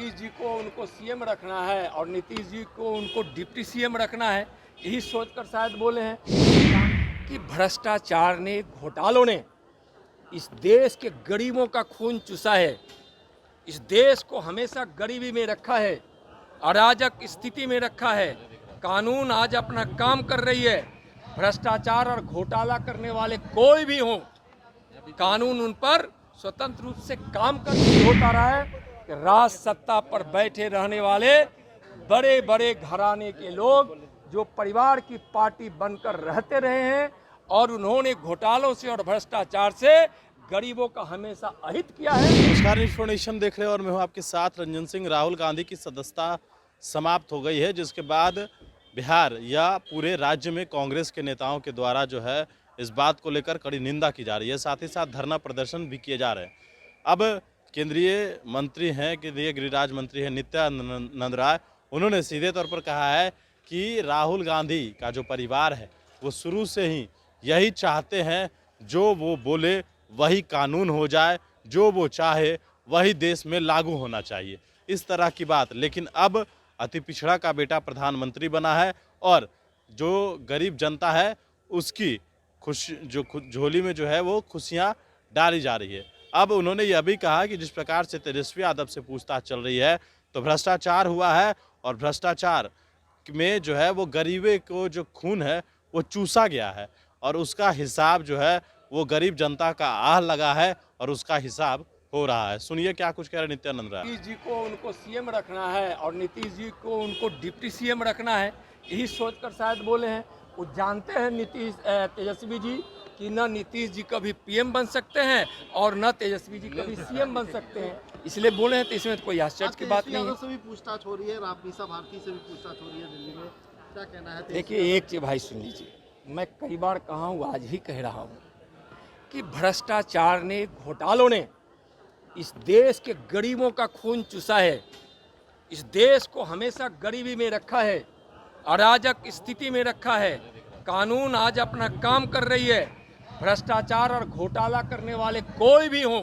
नीतीश जी को उनको सीएम रखना है और नीतीश जी को उनको डिप्टी सीएम रखना है, यही सोचकर शायद बोले हैं कि भ्रष्टाचार ने, घोटालों ने इस देश के गरीबों का खून चूसा है, इस देश को हमेशा गरीबी में रखा है, अराजक स्थिति में रखा है। कानून आज अपना काम कर रही है। भ्रष्टाचार और घोटाला करने वाले कोई भी हों, कानून उन पर स्वतंत्र रूप से काम करके होता रहा है कि राज सत्ता पर बैठे रहने वाले बड़े बड़े घराने के लोग जो परिवार की पार्टी बनकर रहते रहे हैं और उन्होंने घोटालों से और भ्रष्टाचार से गरीबों का हमेशा अहित किया है। नमस्कार, इन्फॉर्मेशन देख रहे हैं और मैं हूं आपके साथ रंजन सिंह। राहुल गांधी की सदस्यता समाप्त हो गई है, जिसके बाद बिहार या पूरे राज्य में कांग्रेस के नेताओं के द्वारा जो है इस बात को लेकर कड़ी निंदा की जा रही है। साथ ही साथ धरना प्रदर्शन भी किए जा रहे हैं। अब केंद्रीय मंत्री हैं, केंद्रीय गृह राज्य मंत्री हैं नित्यानंद राय, उन्होंने सीधे तौर पर कहा है कि राहुल गांधी का जो परिवार है वो शुरू से ही यही चाहते हैं, जो वो बोले वही कानून हो जाए, जो वो चाहे वही देश में लागू होना चाहिए, इस तरह की बात। लेकिन अब अति पिछड़ा का बेटा प्रधानमंत्री बना है और जो गरीब जनता है उसकी झोली में जो है वो खुशियां डाली जा रही है। अब उन्होंने यह भी कहा कि जिस प्रकार से तेजस्वी यादव से पूछताछ चल रही है तो भ्रष्टाचार हुआ है और भ्रष्टाचार में जो है वो गरीबे को जो खून है वो चूसा गया है और उसका हिसाब जो है वो गरीब जनता का आह लगा है और उसका हिसाब हो रहा है। सुनिए क्या कुछ कह रहे नित्यानंद राय। नीतीश जी को उनको सीएम रखना है और नीतीश जी को उनको डिप्टी सीएम रखना है, यही सोचकर शायद बोले हैं। वो जानते हैं तेजस्वी जी कि न नीतीश जी कभी पीएम बन सकते हैं और न तेजस्वी जी कभी सीएम बन सकते हैं, इसलिए बोले हैं। तो इसमें तो कोई आश्चर्य की बात नहीं है। से भी पूछताछ हो रही है, राममीसा भारती से भी पूछताछ हो रही है दिल्ली में, क्या कहना है? देखिए, एक चीज भाई सुन लीजिए, मैं कई बार कहा हूँ, आज ही कह रहा हूँ कि भ्रष्टाचार ने, घोटालों ने इस देश के गरीबों का खून चूसा है, इस देश को हमेशा गरीबी में रखा है, अराजक स्थिति में रखा है। कानून आज अपना काम कर रही है। भ्रष्टाचार और घोटाला करने वाले कोई भी हों,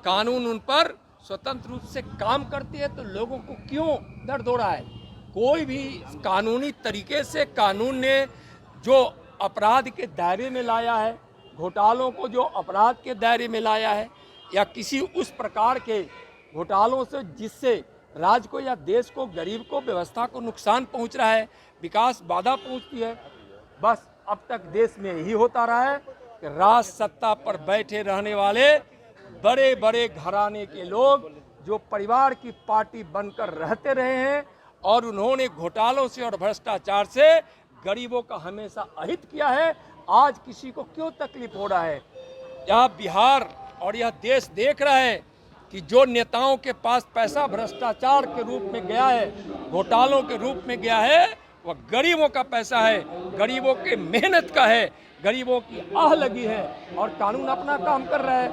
कानून उन पर स्वतंत्र रूप से काम करती है। तो लोगों को क्यों दर्द हो रहा है? कोई भी कानूनी तरीके से कानून ने जो अपराध के दायरे में लाया है, घोटालों को जो अपराध के दायरे में लाया है, या किसी उस प्रकार के घोटालों से जिससे राज्य को या देश को, गरीब को, व्यवस्था को नुकसान पहुंच रहा है, विकास बाधा पहुंचती है, बस अब तक देश में यही होता रहा है कि राज सत्ता पर बैठे रहने वाले बड़े बड़े घराने के लोग जो परिवार की पार्टी बनकर रहते रहे हैं और उन्होंने घोटालों से और भ्रष्टाचार से गरीबों का हमेशा अहित किया है। आज किसी को क्यों तकलीफ हो रहा है? यह बिहार और यह देश देख रहा है कि जो नेताओं के पास पैसा भ्रष्टाचार के रूप में गया है, घोटालों के रूप में गया है, वह गरीबों का पैसा है, गरीबों के मेहनत का है, गरीबों की आह लगी है और कानून अपना काम कर रहा है।